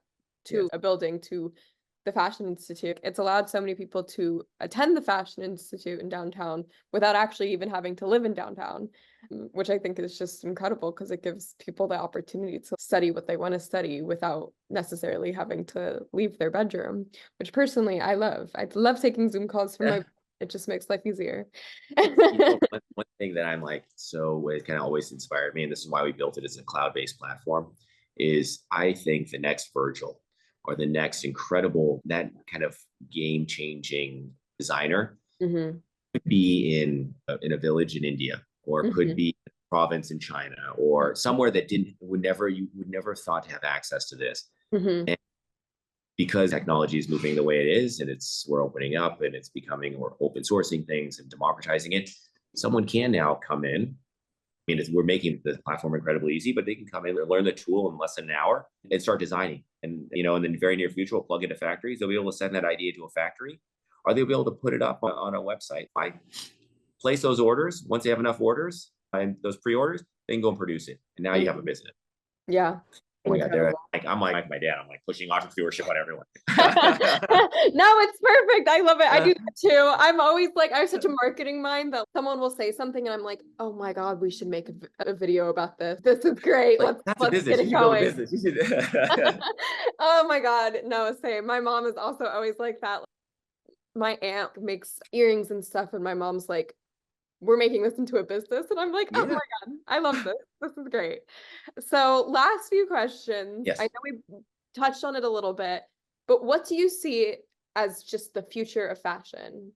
to Yes. a building to the Fashion Institute. It's allowed so many people to attend the Fashion Institute in downtown without actually even having to live in downtown, which I think is just incredible because it gives people the opportunity to study what they want to study without necessarily having to leave their bedroom, which personally I love. I love taking Zoom calls from my it just makes life easier. One thing that I'm like, so it kind of always inspired me, and this is why we built it as a cloud-based platform, is I think the next Virgil or the next incredible, that kind of game-changing designer Hmm. could be in a village in India, or could Hmm. be in a province in China, or somewhere that you would never have thought to have access to this. Hmm. And because technology is moving the way it is, and we're opening up, and we're open sourcing things and democratizing it. Someone can now come in. I mean, we're making the platform incredibly easy, but they can come in and learn the tool in less than an hour and start designing. And in the very near future, we'll plug into factories. They'll be able to send that idea to a factory, or they'll be able to put it up on a website. I place those orders. Once they have enough orders and those pre-orders, they can go and produce it. And now you have a Hmm. business. Yeah. Oh my God, Incredible. I'm like my dad. I'm like pushing entrepreneurship on everyone. No, it's perfect. I love it. I do that too. I'm always like, I have such a marketing mind that someone will say something and I'm like, oh my God, we should make a video about this. This is great. Like, that's a Let's business. get You it should build a going. business. You should. Oh my God. No, same. My mom is also always like that. My aunt makes earrings and stuff, and my mom's like, we're making this into a business. And I'm like, oh my Yeah. God, I love this. This is great. So, last few questions. I Yes. know we touched on it a little bit, but what do you see as just the future of fashion?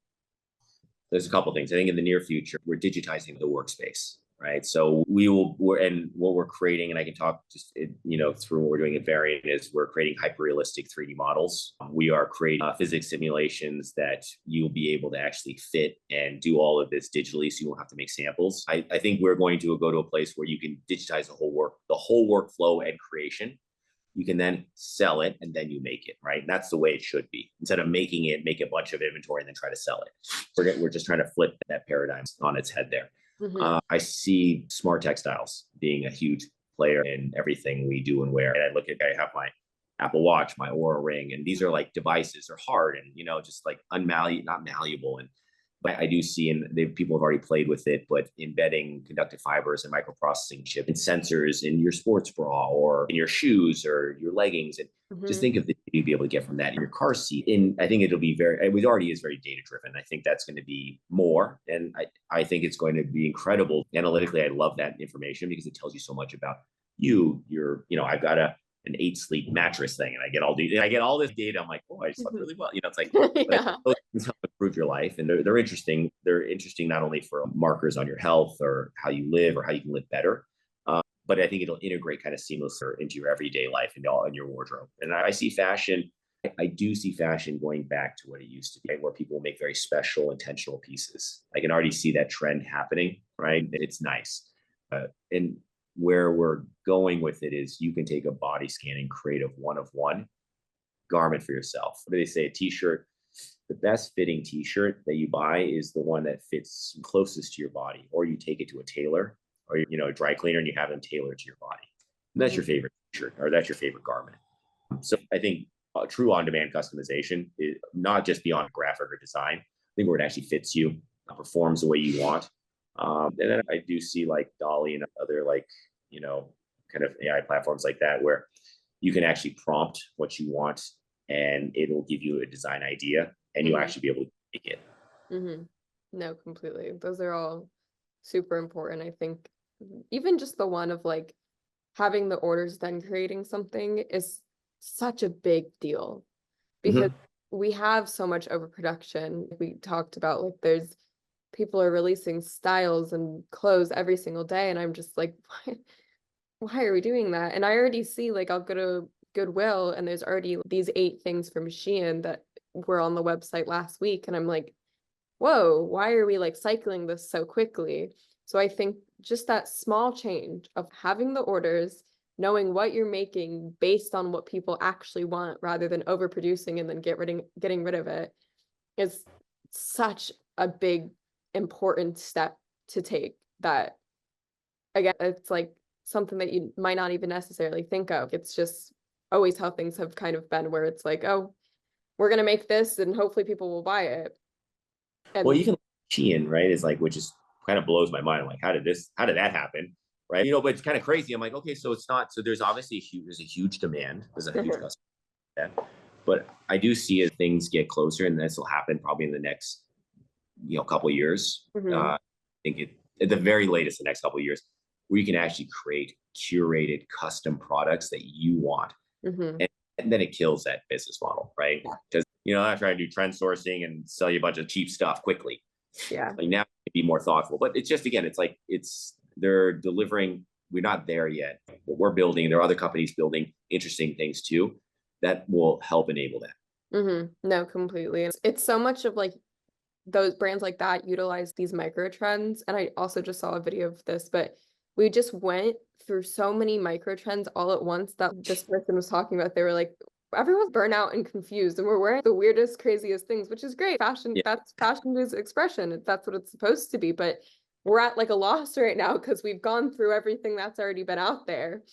There's a couple of things. I think in the near future, we're digitizing the workspace, right? So and what we're creating, and I can talk just, through what we're doing at Variant, is we're creating hyper-realistic 3D models. We are creating physics simulations that you'll be able to actually fit and do all of this digitally, so you won't have to make samples. I think we're going to go to a place where you can digitize the whole workflow and creation. You can then sell it, and then you make it, right? And that's the way it should be. Instead of making it, make a bunch of inventory and then try to sell it. We're just trying to flip that paradigm on its head there. Hmm. I see smart textiles being a huge player in everything we do and wear. And I have my Apple Watch, my Aura Ring, and these are like devices. They're hard and just like not malleable. And but I do see, and people have already played with it, but embedding conductive fibers and microprocessing chip and sensors in your sports bra or in your shoes or your leggings. And just Hmm. think of the you'd be able to get from that in your car seat. And I think it already is very data driven. I think that's going to be more. And I think it's going to be incredible. Analytically, I love that information because it tells you so much about I've got an 8 sleep mattress thing, and I get all this data. I'm like, oh, I slept really well. It's like, but Yeah. those things help improve your life, and they're interesting. They're interesting not only for markers on your health or how you live or how you can live better, but I think it'll integrate kind of seamlessly into your everyday life and all in your wardrobe. And I see fashion. I do see fashion going back to what it used to be, where people make very special, intentional pieces. I can already see that trend happening, right? It's nice. And where we're going with it is you can take a body scan and create a one of one garment for yourself. What do they say? A t-shirt, the best fitting t-shirt that you buy is the one that fits closest to your body, or you take it to a tailor or a dry cleaner and you have them tailored to your body. And that's your favorite t-shirt, or that's your favorite garment. So I think true on-demand customization, not just beyond graphic or design. I think where it actually fits you, performs the way you want. And then I do see like Dolly and other like, kind of AI platforms like that, where you can actually prompt what you want and it'll give you a design idea and you'll actually be able to make it. Mm-hmm. No, completely. Those are all super important. I think even just the one of like having the orders then creating something is such a big deal because we have so much overproduction. We talked about like there's people are releasing styles and clothes every single day, and I'm just like, why are we doing that? And I already see like I'll go to Goodwill and there's already these 8 things from Shein that were on the website last week, and I'm like, whoa, why are we like cycling this so quickly? So I think just that small change of having the orders, knowing what you're making based on what people actually want rather than overproducing and then getting rid of it is such a big important step to take that again it's like something that you might not even necessarily think of. It's just always how things have kind of been where it's like, oh, we're going to make this and hopefully people will buy it. Well, And even Shein, right, is like, which is kind of blows my mind. I'm like, how did that happen? Right. But it's kind of crazy. I'm like, okay, so it's not, so there's obviously there's a huge demand. There's a huge customer. But I do see as things get closer, and this will happen probably in the next, couple of years. I think at the very latest, the next couple of years, where you can actually create curated custom products that you want. And then it kills that business model, right? Because I'm not trying to do trend sourcing and sell you a bunch of cheap stuff quickly. Yeah. Like now, be more thoughtful. But it's just, again, it's like they're delivering. We're not there yet. What we're building, there are other companies building interesting things too that will help enable that. No, completely. It's so much of like those brands like that utilize these micro trends. And I also just saw a video of this, but we just went through so many micro trends all at once that this person was talking about. They were like, everyone's burnout and confused, and we're wearing the weirdest, craziest things, which is great. Fashion, that's fashion is expression. That's what it's supposed to be. But we're at like a loss right now because we've gone through everything that's already been out there.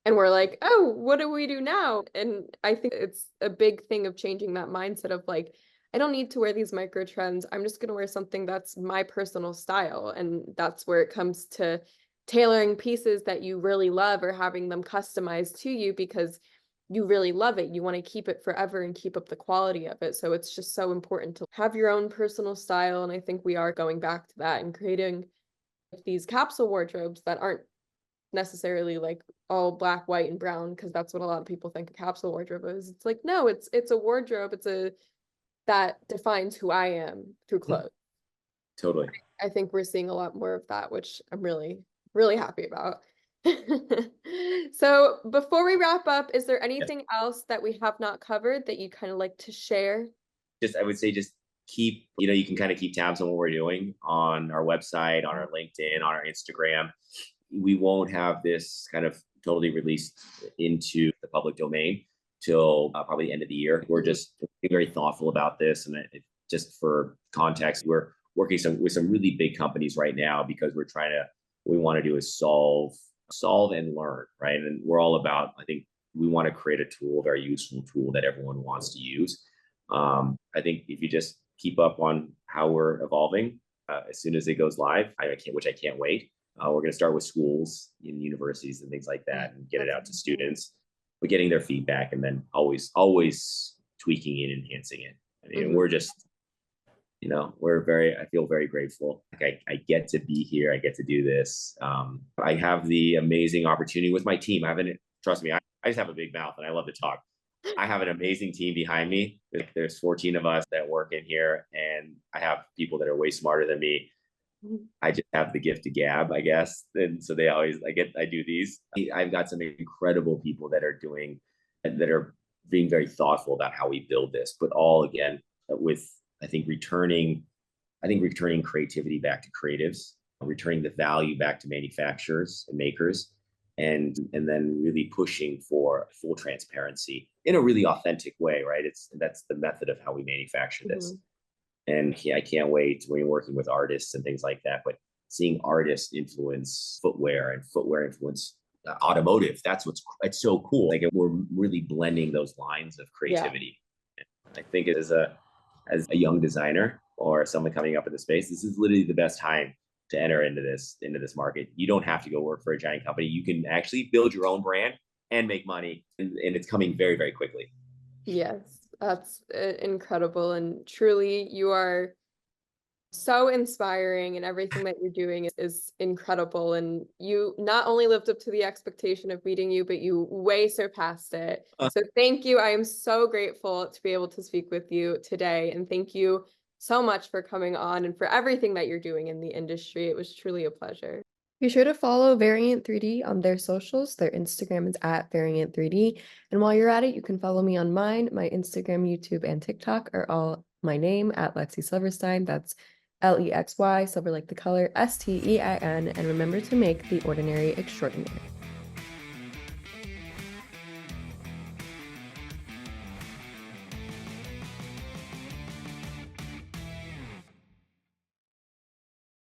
And we're like, oh, what do we do now? And I think it's a big thing of changing that mindset of like, I don't need to wear these micro trends. I'm just going to wear something that's my personal style. And that's where it comes to tailoring pieces that you really love or having them customized to you because you really love it. You want to keep it forever and keep up the quality of it. So it's just so important to have your own personal style. And I think we are going back to that and creating these capsule wardrobes that aren't necessarily like all black, white, and brown, because that's what a lot of people think a capsule wardrobe is. It's like, no, it's a wardrobe. That defines who I am through clothes. Totally. I think we're seeing a lot more of that, which I'm really, really happy about. So before we wrap up, is there anything else that we have not covered that you'd kind of like to share? I would say just keep, you can kind of keep tabs on what we're doing on our website, on our LinkedIn, on our Instagram. We won't have this kind of totally released into the public domain till probably the end of the year. We're just being very thoughtful about this. And just for context, we're working with some really big companies right now because what we want to do is solve and learn, right? And we're all about, I think we want to create a tool, a very useful tool that everyone wants to use. I think if you just keep up on how we're evolving, as soon as it goes live, which I can't wait. We're going to start with schools and universities and things like that and get it out to students. We're getting their feedback and then always tweaking it, enhancing it. And we're just, I feel very grateful. Like I get to be here. I get to do this. I have the amazing opportunity with my team. Trust me, I just have a big mouth and I love to talk. I have an amazing team behind me. There's 14 of us that work in here, and I have people that are way smarter than me. I just have the gift of gab, I guess. And so I do these. I've got some incredible people that are being very thoughtful about how we build this, but all again, with, I think returning creativity back to creatives, returning the value back to manufacturers and makers, and then really pushing for full transparency in a really authentic way, right? That's the method of how we manufacture this. And I can't wait when you're working with artists and things like that, but seeing artists influence footwear and footwear influence automotive. It's so cool. Like we're really blending those lines of Yeah. creativity. I think as a young designer or someone coming up in the space, this is literally the best time to enter into this market. You don't have to go work for a giant company. You can actually build your own brand and make money, and it's coming very, very quickly. Yes, that's incredible. And truly, you are so inspiring, and everything that you're doing is incredible. And you not only lived up to the expectation of meeting you, but you way surpassed it. So thank you. I am so grateful to be able to speak with you today. And thank you so much for coming on and for everything that you're doing in the industry. It was truly a pleasure. Be sure to follow Variant 3D on their socials. Their Instagram is at Variant 3D. And while you're at it, you can follow me on mine. My Instagram, YouTube, and TikTok are all my name at Lexi Silverstein. That's LEXY, silver like the color, STEIN. And remember to make the ordinary extraordinary.